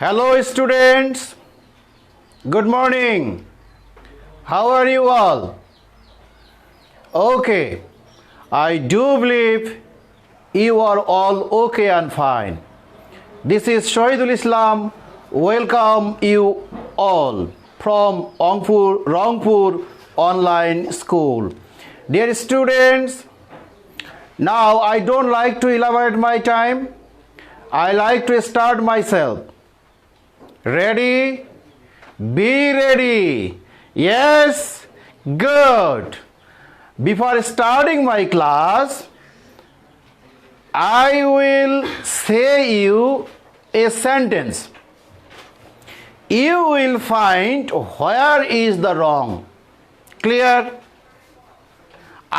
Hello, students. Good morning. How are you all? Okay, I do believe you are all okay and fine. This is Shahidul Islam. Welcome you all from Rangpur Online School. Dear students, now I don't like to elaborate my time. I like to start myself. Ready? Be ready. Yes? Good. Before starting my class, I will say you a sentence. You will find where is the wrong. Clear?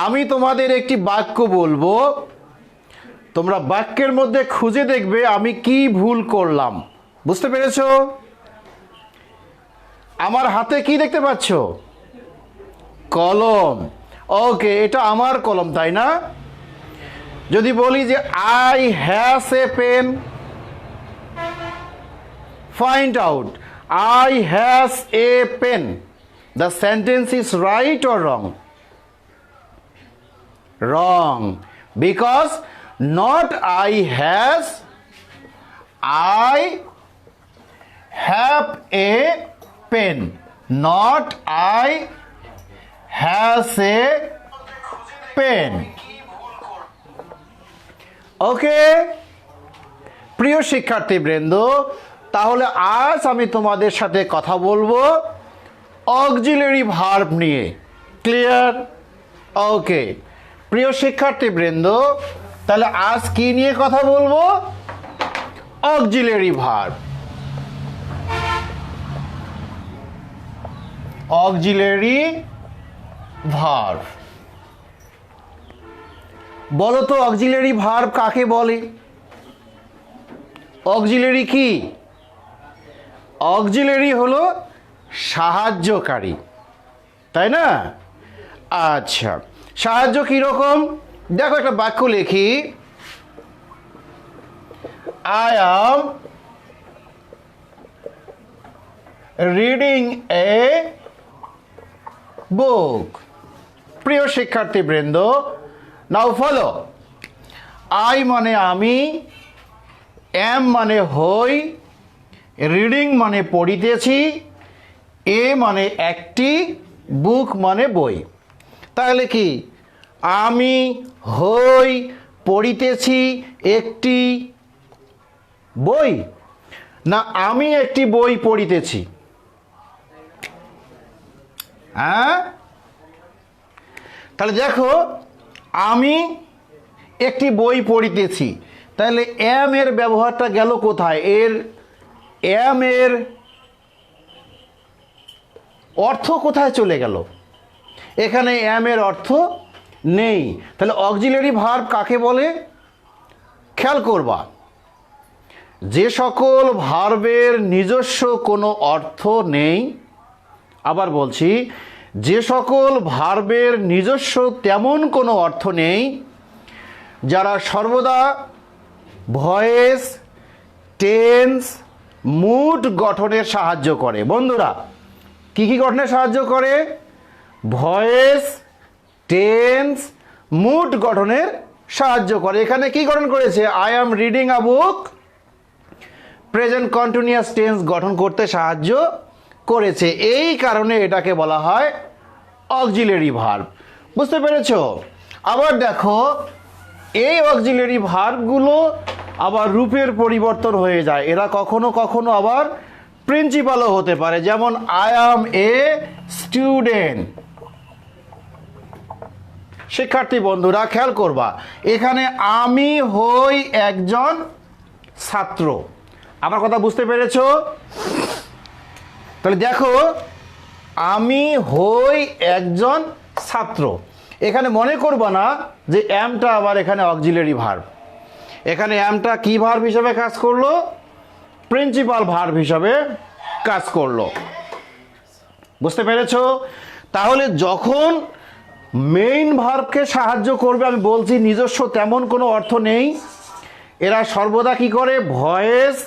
আমি তোমাদের একটি বাক্য বলবো, তোমরা বাক্যের মধ্যে খুঁজে দেখবে আমি কি ভুল করলাম। বুঝতে পেরেছো? আমার হাতে কি দেখতে পাচ্ছ? কলম। ওকে, এটা আমার কলম, তাই না? যদি বলি যে I have a pen, find out I have a pen, the sentence is right or wrong? Wrong, because not I has, I have a pen, not I has a pen. ওকে প্রিয় শিক্ষার্থীবৃন্দ, তাহলে আজ আমি তোমাদের সাথে কথা বলবো অক্সিলারি ভার্ব নিয়ে। ক্লিয়ার? ওকে প্রিয় শিক্ষার্থীবৃন্দ, তাহলে আজ কি নিয়ে কথা বলবো? Auxiliary verb. অক্সিলারি ভার্ব, বলো তো অক্সিলারি ভার্ব কাকে বলে? অক্সিলারি কি? অক্সিলারি হলো সাহায্যকারী, তাই না? আচ্ছা, সাহায্য কিরকম? দেখো একটা বাক্য লিখি, আই অ্যাম রিডিং এ বুক। প্রিয় শিক্ষার্থীবৃন্দ, নাও ফলো। আই মানে আমি, এম মানে হই, রিডিং মানে পড়িতেছি, এ মানে একটি, বুক মানে বই। তাহলে কি আমি হই পড়িতেছি একটি বই, না আমি একটি বই পড়িতেছি? হ্যাঁ, তাহলে দেখো আমি একটি বই পড়িতেছি, তাহলে এম এর ব্যবহারটা গেল কোথায়? এম এর অর্থ কোথায় চলে গেল? এখানে এম এর অর্থ নেই। তাহলে অক্সিলারি ভার্ব কাকে বলে? খেয়াল করবা, যে সকল ভার্বের নিজস্ব কোনো অর্থ নেই, আবার বলছি, যে সকল ভার্বের নিজস্ব তেমন কোনো অর্থ নেই, যারা সর্বদা ভয়েস, টেন্স, মুড গঠনের সাহায্য করে। বন্ধুরা, কি কি গঠনের সাহায্য করে? ভয়েস, টেন্স, মুড গঠনের সাহায্য করে। এখানে কি গঠন করেছে? I am reading a book, present continuous tense গঠন করতে সাহায্য করেছে। এই কারণে এটাকে বলা হয় অক্সিলারি ভার্ব। বুঝতে পেরেছো? আবার দেখো, এই অক্সিলারি ভার্বগুলো আবার রূপের পরিবর্তন হয়ে যায়। এরা কখনো কখনো আবার প্রিন্সিপালও হতে পারে। যেমন আই অ্যাম এ স্টুডেন্ট। শিক্ষার্থী বন্ধুরা খেয়াল করবা, এখানে আমি হই একজন ছাত্র। আমার কথা বুঝতে পেরেছো? তাহলে দেখো, আমি হই একজন ছাত্র। এখানে মনে করবা না যে এমটা আবার এখানে অক্সিলারি ভার্ব। এখানে এমটা কি ভার্ব হিসাবে কাজ করলো? প্রিন্সিপাল ভার্ব হিসাবে কাজ করলো। বুঝতে পেরেছো? তাহলে যখন মেইন ভার্বকে সাহায্য করবে, আমি বলছি নিজস্ব তেমন কোনো অর্থ নেই, এরা সর্বদা কি করে? ভয়েস,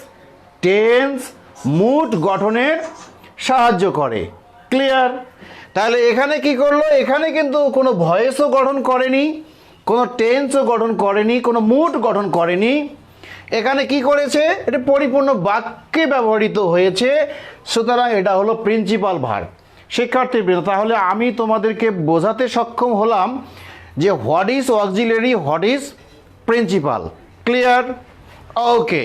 টেন্স, মুড গঠনের সাহায্য করে। ক্লিয়ার? তাহলে এখানে কি করলো, এখানে কিন্তু কোনো ভয়েসও গঠন করেনি, কোনো টেন্সও গঠন করেনি, কোনো মুড গঠন করেনি। এখানে কি করেছে, এটা পরিপূর্ণ বাক্যে ব্যবহৃত হয়েছে, সুতরাং এটা হলো প্রিন্সিপাল ভার্ব। শিক্ষার্থীবৃন্দ, তাহলে আমি তোমাদেরকে বোঝাতে সক্ষম হলাম যে what is auxiliary, what is principal. Clear? Okay,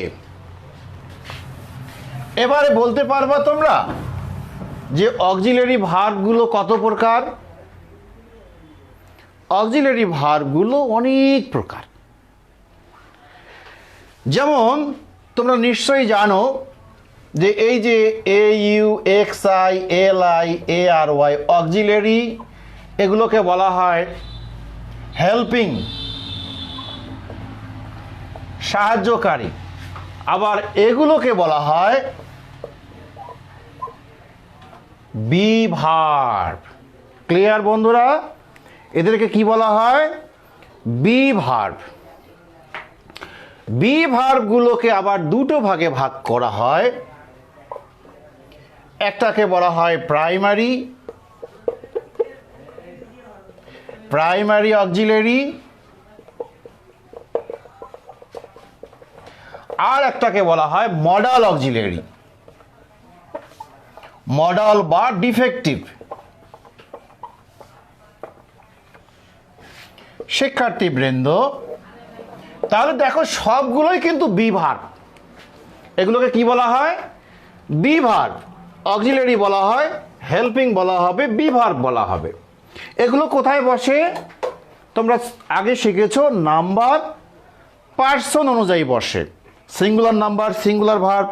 এবারে বলতে পারবা তোমরা যে অক্সিলারি ভার্বগুলো কত প্রকার? অক্সিলারি ভার্বগুলো অনেক প্রকার। যেমন তোমরা নিশ্চয়ই জানো যে এই যে A U X I L I A R Y auxiliary, এগুলোকে বলা হয় হেল্পিং, সাহায্যকারী। আবার এগুলোকে বলা হয় বি ভার্ব। ক্লিয়ার বন্ধুরা? এদেরকে কি বলা হয়? Be verb. বি ভার্বগুলোকে আবার দুটো ভাগে ভাগ করা হয়। একটাকে বলা হয় প্রাইমারি, প্রাইমারি অক্সিলারি, আর একটাকে বলা হয় মডাল অক্সিলারি, মডাল বা ডিফেক্টিভ। শিক্ষার্থীবৃন্দ, তাহলে দেখো সবগুলোই কিন্তু বি ভার্ব। এগুলোকে কি বলা হয়? Be verb. অক্সিলারি বলা হয়, হেল্পিং বলা হবে, বি ভার্ব বলা হবে। এগুলো কোথায় বসে? তোমরা আগে শিখেছো নাম্বার পার্সন অনুযায়ী বসে। Singular number singular verb,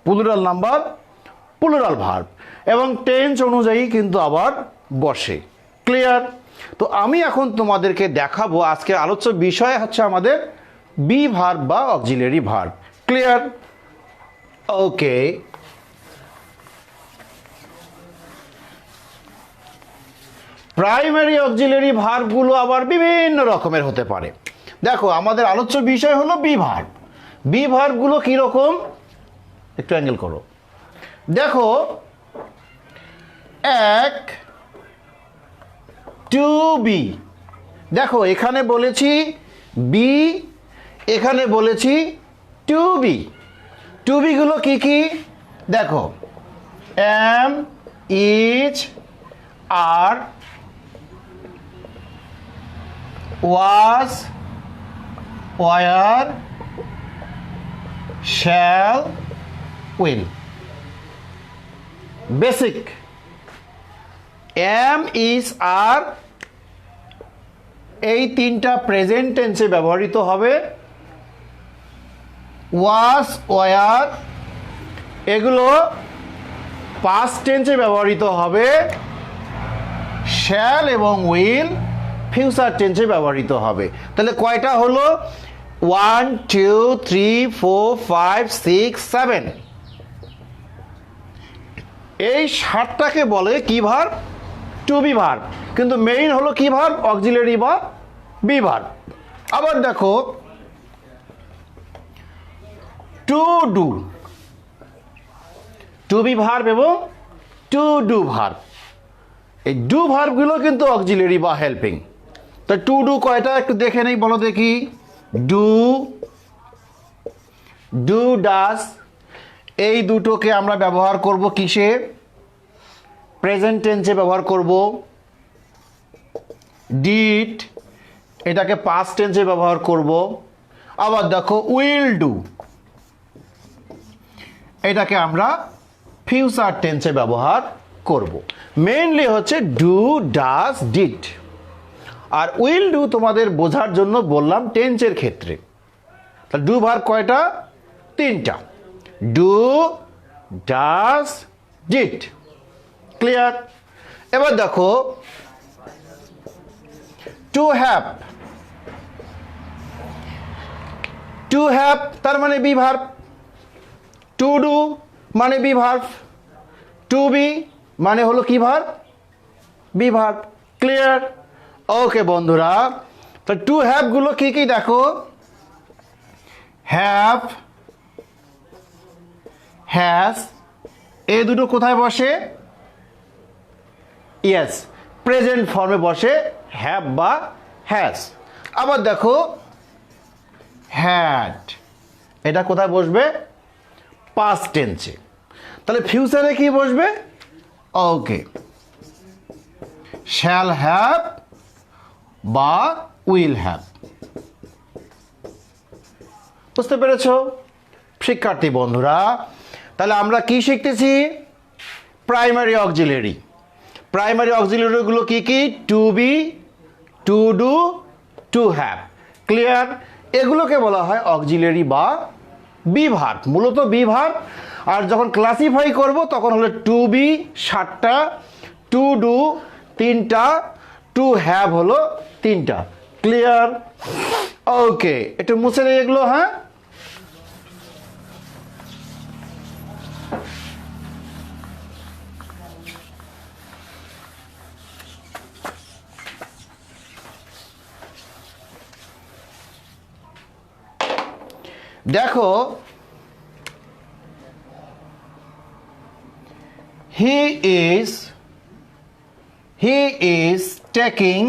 plural number plural verb, এবং টেন্স অনুযায়ী কিন্তু আবার বসে। ক্লিয়ার? তো আমি এখন তোমাদেরকে দেখাবো, আজকের আলোচ্য বিষয় হচ্ছে আমাদের বি ভার্ব বা অক্সিলারি ভার্ব। ক্লিয়ার? ওকে, প্রাইমারি অক্সিলারি ভার্বগুলো আবার বিভিন্ন রকমের হতে পারে। দেখো আমাদের আলোচ্য বিষয় হলো বি ভার্ব। বি ভার্বগুলো কীরকম, একটু অ্যাঙ্গেল করো। দেখো, এক, টু বি। দেখো এখানে বলেছি বি, এখানে বলেছি টু বি। টু বিগুলো কি কি? দেখো, am, is, are, was, were, shall, will. Basic. Am, is, are এই তিনটা প্রেজেন্ট টেন্সে ব্যবহৃত হবে। ওয়াজ, ওয়ার এগুলো পাস্ট টেন্সে ব্যবহৃত হবে। শ্যাল এবং উইল ফিউচার টেন্সে ব্যবহৃত হবে। তাহলে কয়টা হলো? 1 2 3 4 5 6 7। এই 7টাকে বলে কি ভার্ব? To be verb. কিন্তু মেইন হলো কি ভার্ব? অক্সিলারি বা বি ভার্ব। আবার দেখো, to do, to be verb এবং টু ডু ভার্ব। এই ডু ভার্বগুলো কিন্তু অক্সিলারি বা হেল্পিং। তো টু ডু কয়টা একটু দেখে নেই, বলো দেখি। ডু, ডু ডাস, এই দুটোকে আমরা ব্যবহার করব কিসে? প্রেজেন্ট টেন্সে ব্যবহার করব। ডিড, এটাকে পাস্ট টেন্সে ব্যবহার করব। আবার দেখো উইল ডু, এটাকে আমরা ফিউচার টেন্সে ব্যবহার করব। মেইনলি হচ্ছে ডু, ডাস, ডিড। আর উইল ডু তোমাদের বোঝার জন্য বললাম টেন্সের ক্ষেত্রে। তাহলে ডু ভার্ব কয়টা? তিনটা। Do, does, did. ক্লিয়ার? এবার দেখো, টু হ্যাভ, টু হ্যাভ তার মানে বি ভার্ব। টু ডু মানে বি ভার্ব। টু বি মানে হলো কি ভার্ব? Be verb. ক্লিয়ার? ওকে বন্ধুরা, তো টু হ্যাভ গুলো কি কি দেখো। হ্যাভ, হ্যাজ, এই দুটো কোথায় বসে? ইয়েস, প্রেজেন্ট ফর্মে বসে, হ্যাভ বা হ্যাজ। আবার দেখো হ্যাড, এটা কোথায় বসবে? পাস্ট টেন্সে। তাহলে ফিউচারে কি বসবে? ওকে, শ্যাল হ্যাভ বা উইল হ্যাভ। বুঝতে পেরেছ শিক্ষার্থী বন্ধুরা? তাহলে আমরা কি শিখতেছি? Primary auxiliary. প্রাইমারি অক্সিলারিগুলো কি কি? To be, to do, to have. Clear? এগুলোকে বলা হয় অক্সিলারি বা বি ভার্ব, মূলত বি ভার্ব। আর যখন ক্লাসিফাই করব তখন হলো টু বি 7টা, টু ডু 3টা, টু হ্যাভ হলো 3টা। ক্লিয়ার? ওকে, একটু মুছে নেই এগুলো। হ্যাঁ, দেখো he is taking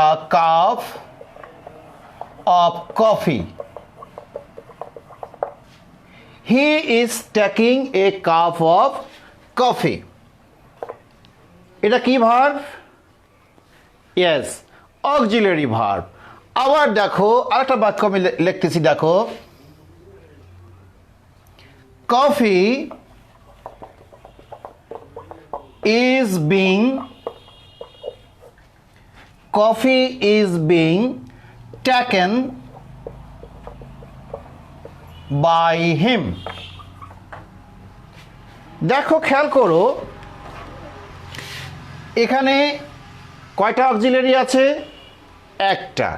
a cup of coffee. He is taking a cup of coffee. এটা কি ভার্ব? Yes, auxiliary verb. আবার দেখো আরেকটা বাক্য আমি লিখতেছি, দেখো coffee is being taken by him. দেখো খেয়াল করো এখানে কয়টা অক্সিলারি আছে? একটা।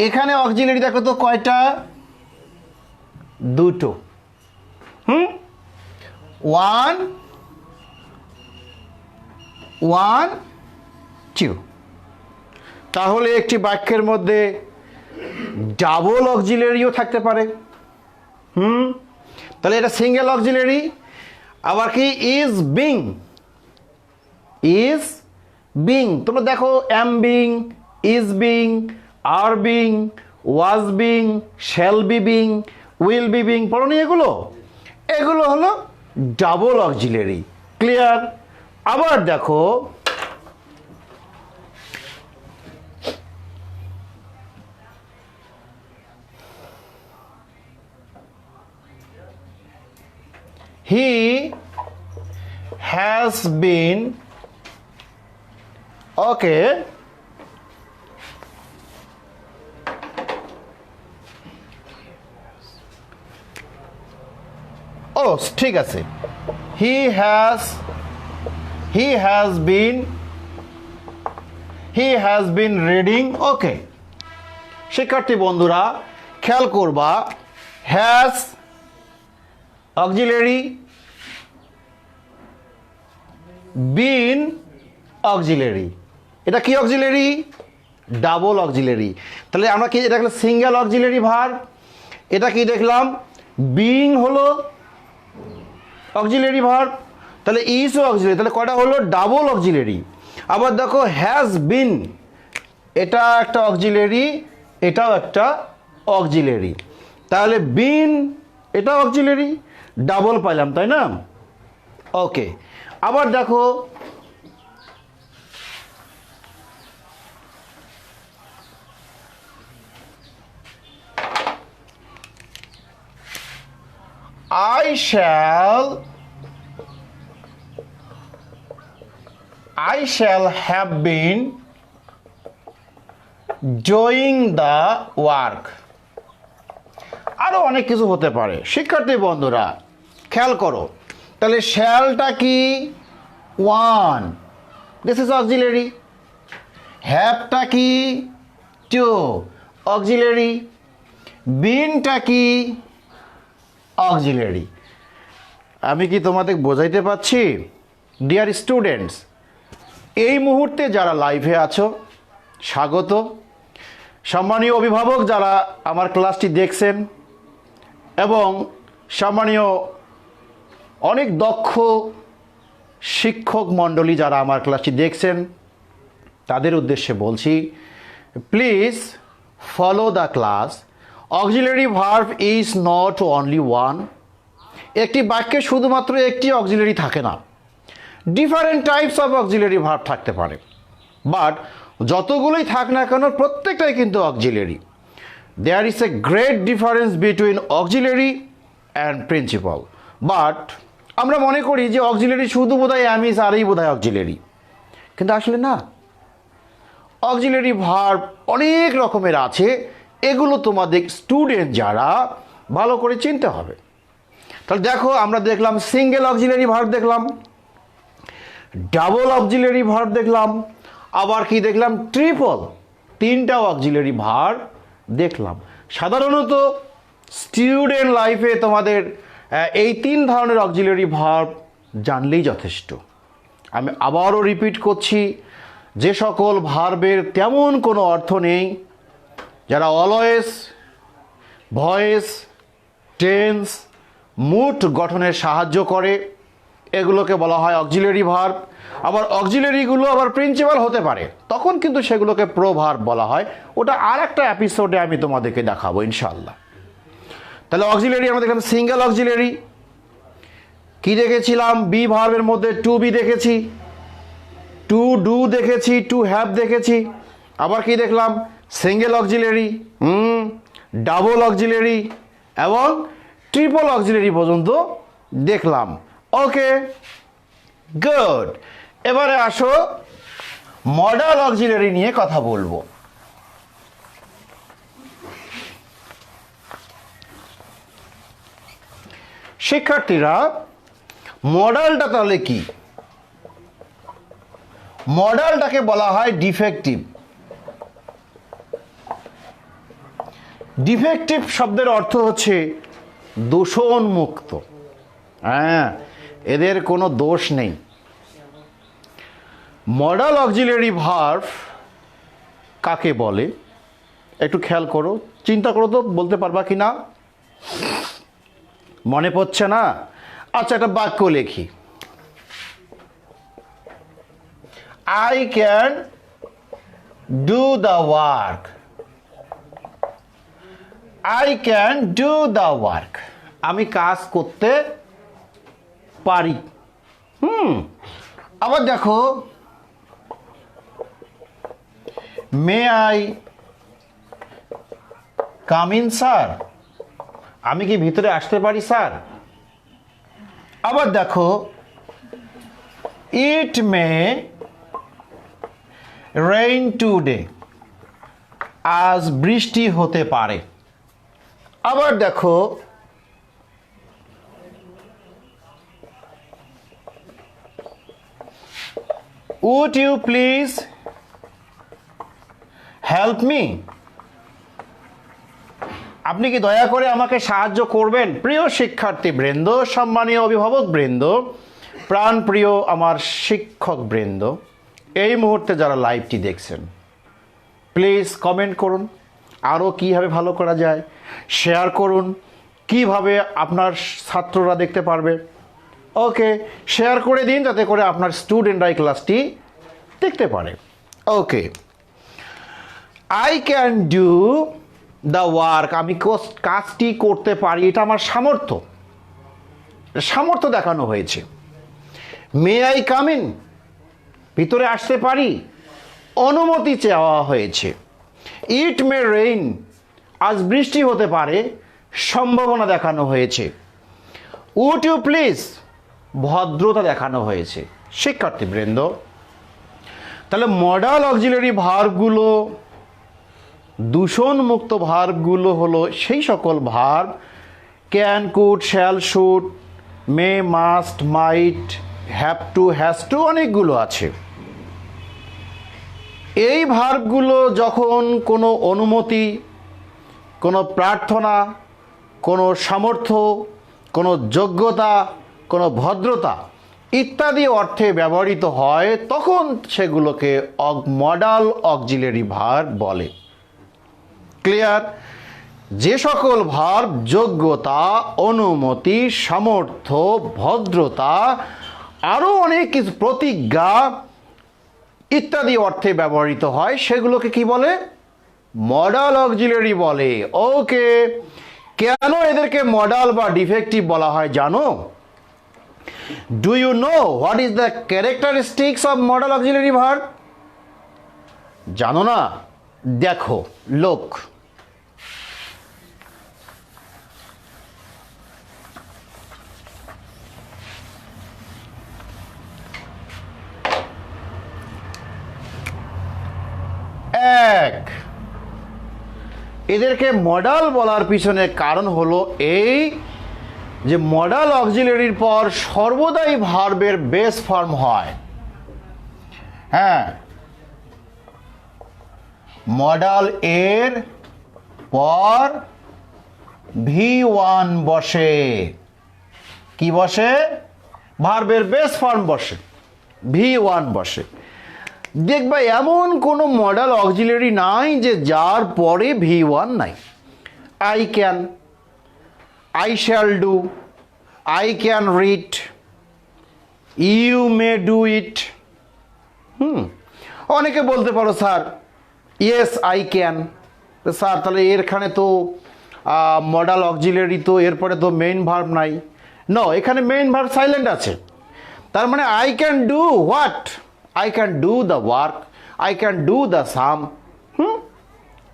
এখানে অক্সিলারি দেখো তো কয়টা? দুটো। One, two. তাহলে একটি বাক্যের মধ্যে ডাবল অক্সিলারিও থাকতে পারে। তাহলে এটা সিঙ্গেল অক্সিলারি। আবার কি? Is being. তোমরা দেখো am being, is being, are being, was being, shall be being, will be being. পড়োনি এগুলো? এগুলো হলো ডাবল অক্সিলারি। ক্লিয়ার? আবার দেখো he has been, okay, ও ঠিক আছে, he has been reading. ওকে শিক্ষার্থী বন্ধুরা খেয়াল করবা, হ্যাজ অক্সিলারি, বিন অক্সিলারি। এটা কি অক্সিলারি? Double auxiliary. তাহলে আমরা কি এটা দেখলাম? Single auxiliary verb. এটা কি দেখলাম? বিং হলো অক্সিলারি ভার্ব। তাহলে ইজও অক্সিলারি। তাহলে কয়টা হলো? Double auxiliary. আবার দেখো হ্যাজ বিন, এটা একটা অক্সিলারি, এটাও একটা অক্সিলারি। তাহলে বিন এটাও অক্সিলারি, ডাবল পাইলাম, তাই না? ওকে, আবার দেখো I shall have been doing the work. আরো অনেক কিছু হতে পারে শিক্ষার্থী বন্ধুরা খেয়াল করো। তাহলে শ্যালটা কি? One, this is auxiliary. হ্যাভটা কি? Two, auxiliary. বিনটা কি? অক্সিলারি। আমি কি তোমাদের বোঝাইতে পারছি? ডিয়ার স্টুডেন্টস, এই মুহূর্তে যারা লাইভে আছো স্বাগত। সম্মানীয় অভিভাবক যারা আমার ক্লাসটি দেখছেন এবং সম্মানীয় অনেক দক্ষ শিক্ষক মণ্ডলী যারা আমার ক্লাসটি দেখছেন তাদের উদ্দেশ্যে বলছি, please follow the class. Auxiliary verb is not only one. একটি বাক্যে শুধুমাত্র একটি অক্সিলারি থাকে না, different types of auxiliary verb থাকতে পারে, বাট যতগুলোই থাক না কেন প্রত্যেকটাই কিন্তু auxiliary. There is a great difference between auxiliary and principal. But আমরা মনে করি যে অক্সিলারি শুধু বোধহয় অ্যামিস আরই বোধহয় অক্সিলারি, কিন্তু আসলে না। অক্সিলারি ভার্ব অনেক রকমের আছে, এগুলো তোমাদের স্টুডেন্ট যারা ভালো করে চিনতে হবে। তাহলে দেখো, আমরা দেখলাম সিঙ্গেল অক্সিলারি ভার্ব, দেখলাম ডাবল অক্সিলারি ভার্ব, দেখলাম আবার কি দেখলাম, ট্রিপল, তিনটা অক্সিলারি ভার্ব দেখলাম। সাধারণত স্টুডেন্ট লাইফে তোমাদের এই তিন ধরনের অক্সিলারি ভার্ব জানলেই যথেষ্ট। আমি আবারও রিপিট করছি, যে সকল ভার্বের তেমন কোনো অর্থ নেই, যারা অলওয়েজ, ভয়েস, টেন্স, মুড গঠনের সাহায্য করে, এগুলোকে বলা হয় অক্সিলারি ভার্ব। আবার অক্সিলারিগুলো আবার প্রিন্সিপাল হতে পারে, তখন কিন্তু সেগুলোকে প্রোভার্ব বলা হয়। ওটা আর একটা এপিসোডে আমি তোমাদেরকে দেখাবো ইনশাল্লাহ। তাহলে অক্সিলারি আমরা দেখলাম সিঙ্গেল অক্সিলারি, কি দেখেছিলাম, বি ভার্বের মধ্যে টু বি দেখেছি, টু ডু দেখেছি, টু হ্যাভ দেখেছি। আবার কি দেখলাম, সিঙ্গেল অক্সিলারি, ডাবল অক্সিলারি এবং ট্রিপল অক্সিলারি পর্যন্ত দেখলাম। ওকে, গুড। এবারে আসো মডাল অক্সিলারি নিয়ে কথা বলবো। শিক্ষার্থীরা, মডালটা তাহলে কি? মডালটাকে বলা হয় ডিফেক্টিভ। ডিফেক্টিভ শব্দের অর্থ হচ্ছে দূষণমুক্ত। হ্যাঁ, এদের কোনো দোষ নেই। মডাল অক্সিলারি ভার্ব কাকে বলে একটু খেয়াল করো, চিন্তা করো তো, বলতে পারবা কি না? মনে পড়ছে না? আচ্ছা, একটা বাক্য লেখি, I can do the work. I can do the work. আমি কাজ করতে পারি। আবার দেখো, may I come in sir? আমি কি ভিতরে আসতে পারি স্যার? আবার দেখো, ইট মে রেইন টুডে, আজ বৃষ্টি হতে পারে। আবার দেখো, would you please help me? আপনি কি দয়া করে আমাকে সাহায্য করবেন? প্রিয় শিক্ষার্থী বৃন্দ, সম্মানীয় অভিভাবক বৃন্দ, প্রাণ প্রিয় আমার শিক্ষক বৃন্দ, এই মুহূর্তে যারা লাইভটি দেখছেন, প্লিজ কমেন্ট করুন আরও কীভাবে ভালো করা যায়, শেয়ার করুন কিভাবে আপনার ছাত্ররা দেখতে পারবে। ওকে, শেয়ার করে দিন যাতে করে আপনার স্টুডেন্টরা এই ক্লাসটি দেখতে পারে। Okay, I can do the work, আমি কাজটি করতে পারি, এটা আমার সামর্থ্য, সামর্থ্য দেখানো হয়েছে। মে আই কাম ইন, ভিতরে আসতে পারি, অনুমতি চাওয়া হয়েছে। ইট মে রেইন, আজ বৃষ্টি হতে পারে, সম্ভাবনা দেখানো হয়েছে। উড ইউ প্লিজ, ভদ্রতা দেখানো হয়েছে। শিক্ষার্থীবৃন্দ, তাহলে মডাল অক্সিলারি ভার্বগুলো, দূষণমুক্ত ভার্বগুলো হলো সেই সকল verb, can, could, shall, should, may, must, might, have to, has to, অনেকগুলো আছে। এই ভার্বগুলো যখন কোনো অনুমতি, কোনো প্রার্থনা, কোনো সামর্থ্য, কোনো যোগ্যতা, কোনো ভদ্রতা ইত্যাদি অর্থে ব্যবহৃত হয়, তখন সেগুলোকে মডাল অক্সিলারি ভার্ব বলে। ক্লিয়ার? যে সকল ভার্ব যোগ্যতা, অনুমতি, সামর্থ্য, ভদ্রতা, আরও অনেক কিছু, প্রতিজ্ঞা ইত্যাদি অর্থে ব্যবহৃত হয় সেগুলোকে কি বলে? মডাল অক্সিলারি বলে। ওকে, কেন এদেরকে মডাল বা ডিফেক্টিভ বলা হয় জানো? Do you know what is the characteristics of modal auxiliary verb? জানো না? দেখো, লোক, এক, এদেরকে মডাল বলার পিছনে কারণ হলো এই যে মডাল অক্সিলারির পর সর্বদাই ভার্বের বেস ফর্ম হয়। হ্যাঁ, মডাল এর পর V1 বসে। কি বসে? ভার্বের বেস ফর্ম বসে, V1 বসে। দেখবা এমন কোনো মডাল অক্সিলারি নাই যে যার পরে V1 নাই। I can, I shall do, I can read, you may do it. অনেকে বলতে পারো sir yes I can, sir তাহলে এরখানে তো মডাল অক্সিলারি, তো এরপরে তো মেইন ভার্ব নাই। ন, এখানে মেইন ভার্ব সাইলেন্ট আছে। তার মানে I can do what? I can do the work, I can do the sum.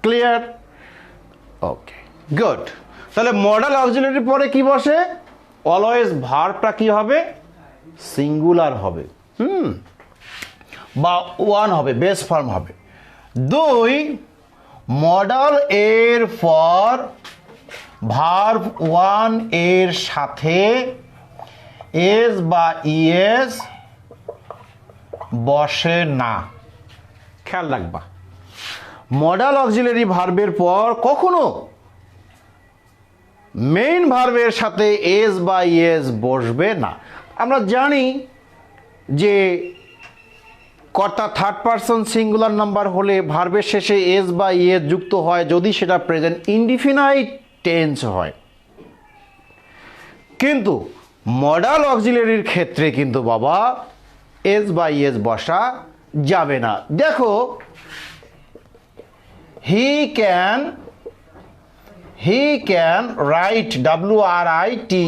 Clear? Okay, good. তাহলে মডাল অক্সিলারির পরে কি বসে? অলওয়েজ ভার্বটা কি হবে? সিঙ্গুলার হবে, বা ওয়ান হবে, বেস ফর্ম হবে। দুই, মডাল এর পর ভার্ব ওয়ান এর সাথে এস বা ইএস বসে না। খেয়াল রাখবা, মডাল অক্সিলারি ভার্বের পর কখনো মেইন ভার্বের সাথে এস বা ইএস বসবে না। আমরা জানি যে কর্তা থার্ড পারসন সিঙ্গুলার নাম্বার হলে ভার্বের শেষে এস বা ইএস যুক্ত হয় যদি সেটা প্রেজেন্ট ইনডিফিনাইট টেন্স হয়। কিন্তু মডাল অক্সিলারির ক্ষেত্রে কিন্তু বাবা এস বা ইএস বসা যাবে না। দেখো, হি ক্যান রাইট, WRITE,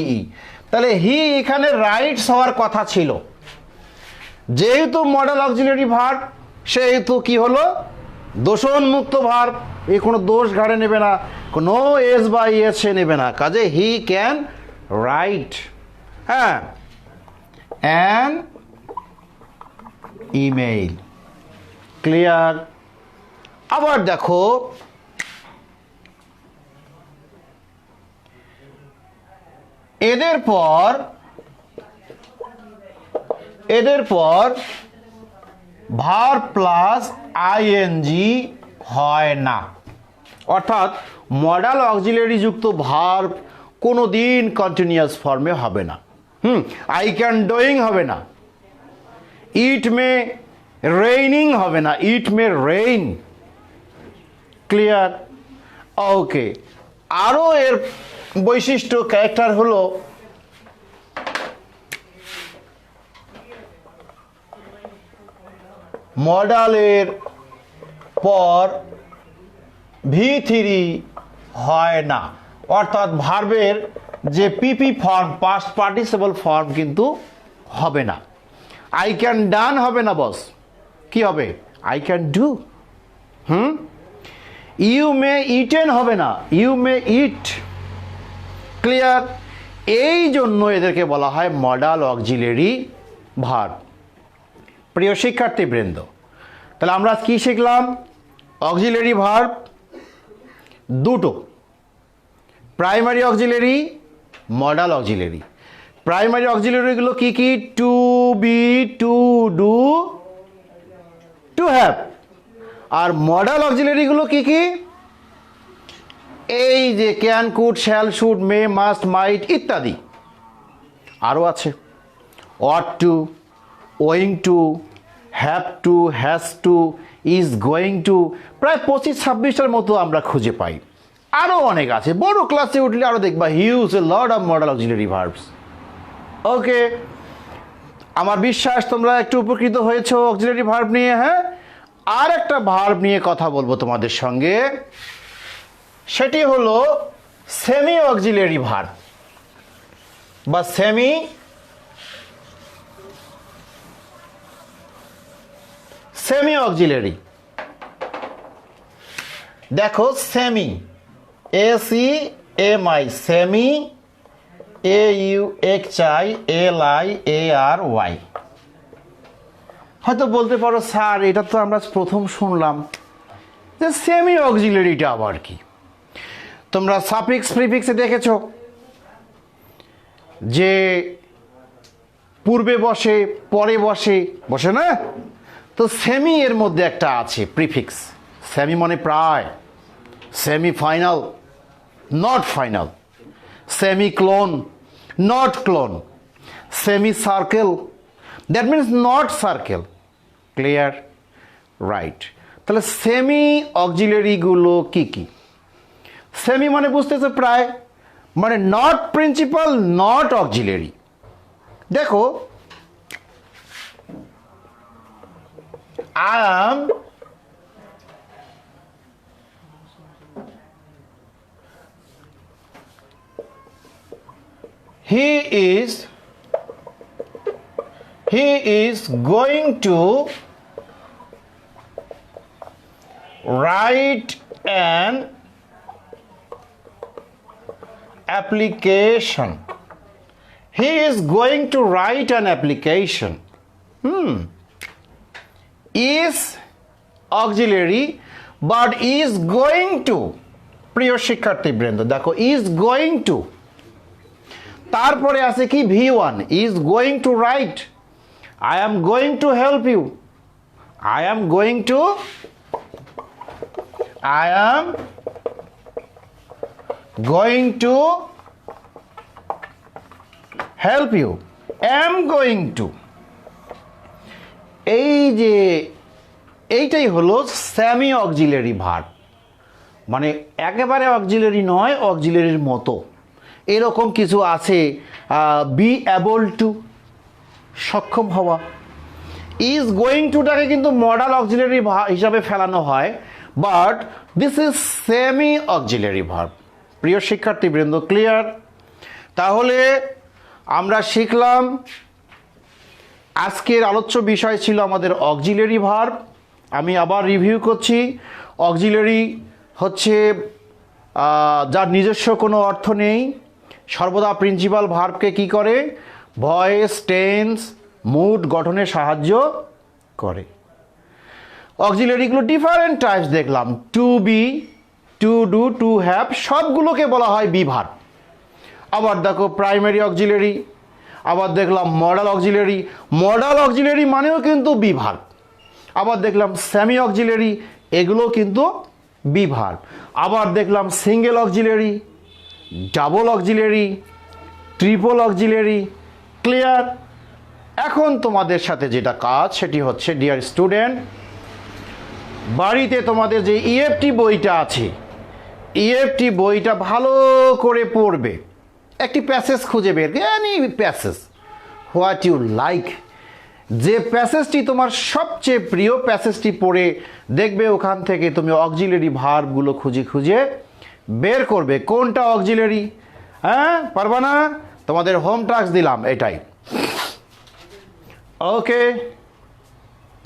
তাহলে হি এখানে রাইটস হওয়ার কথা ছিল। যেহেতু মডাল অক্সিলারি ভার্ব সেহেতু কি হলো? দোষণমুক্ত ভার্ব, এ কোনো দোষ ঘাড়ে নেবে না, কোনো এস বা ইএস সে নেবে না। কাজে হি ক্যান রাইট, হ্যাঁ, অ্যান ইমেইল। ক্লিয়ার? আবার দেখো, এদের পর ভার্ব প্লাস আইএনজি হয় না। অর্থাৎ মডাল অক্সিলারি যুক্ত ভার্ব কোনো দিন কন্টিনিউয়াস ফর্মে হবে না। আই ক্যান ডুইং হবে না, ইট মে রেইনিং হবে না, ইট মে রেইন। ক্লিয়ার? ওকে, আরও এর বৈশিষ্ট্য ক্যারেক্টার হলো মডালের পর V3 হয় না। অর্থাৎ ভার্বের যে PP form, past participle form কিন্তু হবে না। আই ক্যান ডান হবে না বস, কি হবে? I can do. You may eaten হবে না, ইউ মে ইট। ক্লিয়ার? এই জন্য এদেরকে বলা হয় মডাল অক্সিলারি ভার্ব। প্রিয় শিক্ষার্থীবৃন্দ, তাহলে আমরা কি শিখলাম? অক্সিলারি ভার্ব দুটো, primary auxiliary, modal auxiliary. Primary অক্সিলারিগুলো কি কি? To be, to do, to have. আর মডাল অক্সিলারিগুলো কি কি? এই যে can, could, shall, should, may, must, might ইত্যাদি। আরও আছে ought to, owing to, have to, has to, is going to, প্রায় 25-26টার মতো আমরা খুঁজে পাই। আরও অনেক আছে, বড় ক্লাসে উঠলে আরও দেখবা huge a lot of modal auxiliary verbs. Okay, আমার বিশ্বাস তোমরা একটু উপকৃত হয়েছো অক্সিলারি ভার্ব নিয়ে। হ্যাঁ, আর একটা ভার্ব নিয়ে কথা বলবো তোমাদের সঙ্গে, সেটি হলো সেমি অক্সিলারি ভার্ব বা সেমি অক্সিলারি। দেখো সেমি, SEMI, সেমি, AUXILIARY। হয়তো বলতে পারো স্যার এটা তো আমরা প্রথম শুনলাম, যে সেমি অক্সিলারিটা আবার কি? তোমরা সাফিক্স প্রিফিক্সে দেখেছো যে পূর্বে বসে পরে বসে না? তো সেমি এর মধ্যে একটা আছে প্রিফিক্স। সেমি মানে প্রায়, semi final not final, semi clone not clone, semi circle that means not circle. Clear? Right. তাহলে সেমি অক্সিলারিগুলো কি কি? সেমি মানে বুঝতেছো প্রায়, মানে নট প্রিন্সিপাল নট অক্সিলারি। দেখো I am he is going to write an application. He is going to write an application. Is auxiliary but is going to, প্রিয় শিক্ষার্থীবৃন্দ দেখো is going to, তারপরে আছে কি V1, is going to write, I am going to help you, I am going to help you, am going to। এই যে এইটাই হলো সেমি অক্সিলারি ভার্ব, মানে একেবারে অক্সিলারি নয়, অক্সিলারির মতো এরকম কিছু আছে। বি অ্যাবল টু, সক্ষম হওয়া। ইজ গোয়িং টুটাকে কিন্তু মডাল অক্সিলারি হিসাবে ফেলানো হয়, but this is semi auxiliary verb. প্রিয় শিক্ষার্থীবৃন্দ, ক্লিয়ার? তাহলে আমরা শিখলাম, আজকের আলোচ্য বিষয় ছিল আমাদের অক্সিলারি ভার্ব। আমি আবার রিভিউ করছি। অক্সিলারি হচ্ছে যার নিজস্ব কোনো অর্থ নেই, সর্বদা প্রিন্সিপাল ভার্বকে কি করে? ভয়েস, টেন্স, মুড গঠনে সাহায্য করে। অক্সিলারিগুলো ডিফারেন্ট টাইপস দেখলাম, to be, to do, to have, সবগুলোকে বলা হয় বি ভার্ব। আবার দেখো প্রাইমারি অক্সিলারি, আবার দেখলাম মডাল অক্সিলারি, মডাল অক্সিলারি মানেও কিন্তু বি ভার্ব। আবার দেখলাম সেমি অক্সিলারি, এগুলো কিন্তু বি ভার্ব। আবার দেখলাম single auxiliary, double auxiliary, triple auxiliary. Clear? এখন তোমাদের সাথে যেটা কাজ সেটি হচ্ছে, ডিয়ার স্টুডেন্ট, বাড়িতে তোমাদের যে ইএফটি বইটা আছে, ইএফটি বইটা ভালো করে পড়বে, একটি প্যাসেজ খুঁজে বের, any passage what you like, যে প্যাসেজটি তোমার সবচেয়ে প্রিয় প্যাসেজটি পড়ে দেখবে ওখান থেকে তুমি অক্সিলারি ভার্বগুলো খুঁজে খুঁজে বের করবে কোনটা অক্সিলারি। হ্যাঁ, পারবা না? তোমাদের হোম টাস্ক দিলাম এটাই। Okay,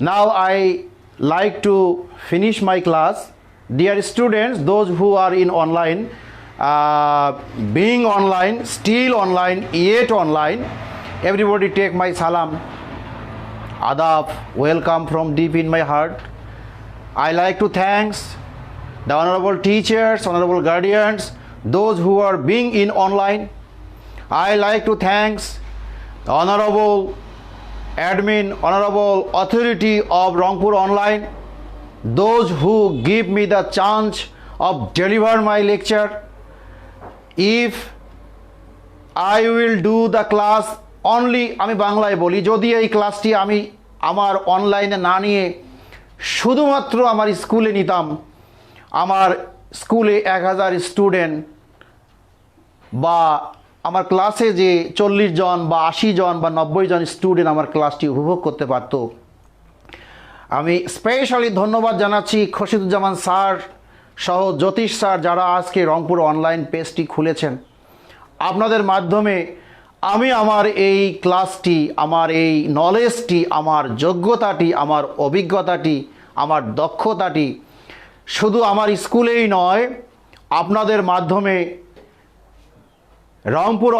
now I like to finish my class. Dear students, those who are in online, being online, still online, yet online, everybody take my salam, adab, welcome from deep in my heart. I like to thanks the honorable teachers, honorable guardians, those who are being in online. I like to thanks the honorable admin, honorable authority of Rangpur Online, those who give me the chance of deliver my lecture. If I will do the class only, আমি বাংলায় বলি, যদি এই ক্লাসটি আমি আমার অনলাইনে না নিয়ে শুধুমাত্র আমার স্কুলে নিতাম, আমার স্কুলে 1000 স্টুডেন্ট বা আমার ক্লাসে যে 40 জন বা 80 জন বা 90 জন স্টুডেন্ট আমার ক্লাসটি উপভোগ করতে পারত। আমি স্পেশালি ধন্যবাদ জানাচ্ছি খোরশেদুজ্জামান স্যার সহ জ্যোতিষ স্যার, যারা আজকে রংপুর অনলাইন পেজটি খুলেছেন। আপনাদের মাধ্যমে আমি আমার এই ক্লাসটি, আমার এই নলেজটি, আমার যোগ্যতাটি, আমার অভিজ্ঞতাটি, আমার দক্ষতাটি শুধু আমার স্কুলেই নয়, আপনাদের মাধ্যমে রংপুর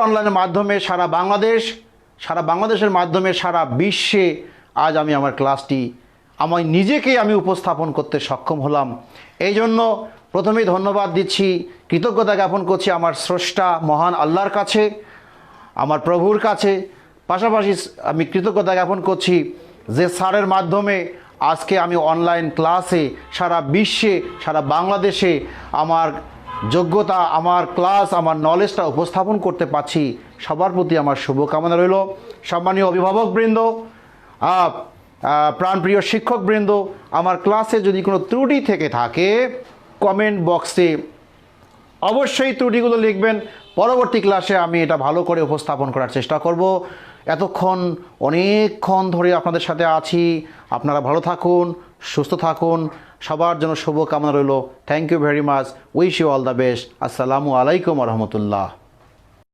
অনলাইনের মাধ্যমে সারা বাংলাদেশের মাধ্যমে সারা বিশ্বে আজ আমি আমার ক্লাসটি নিজেকে উপস্থাপন করতে সক্ষম হলাম। এই জন্য প্রথমেই ধন্যবাদ দিচ্ছি, কৃতজ্ঞতা জ্ঞাপন করছি আমার স্রষ্টা মহান আল্লাহর কাছে, আমার প্রভুর কাছে। পাশাপাশি আমি কৃতজ্ঞতা জ্ঞাপন করছি যে স্যারের মাধ্যমে আজকে আমি অনলাইন ক্লাসে সারা বিশ্বে, সারা বাংলাদেশে আমার যোগ্যতা, আমার ক্লাস, আমার নলেজটা উপস্থাপন করতে পারছি। সবার প্রতি আমার শুভকামনা রইল। সম্মানীয় অভিভাবকবৃন্দ, প্রাণপ্রিয় শিক্ষকবৃন্দ, আমার ক্লাসে যদি কোনো ত্রুটি থেকে থাকে কমেন্ট বক্সে অবশ্যই ত্রুটিগুলো লিখবেন। পরবর্তী ক্লাসে আমি এটা ভালো করে উপস্থাপন করার চেষ্টা করব। এতক্ষণ অনেকক্ষণ ধরে আপনাদের সাথে আছি। আপনারা ভালো থাকুন, সুস্থ থাকুন, সবার জন্য শুভকামনা রইল। Thank you very much. Wish you all the best. আসসালামু আলাইকুম রহমতুল্লাহ।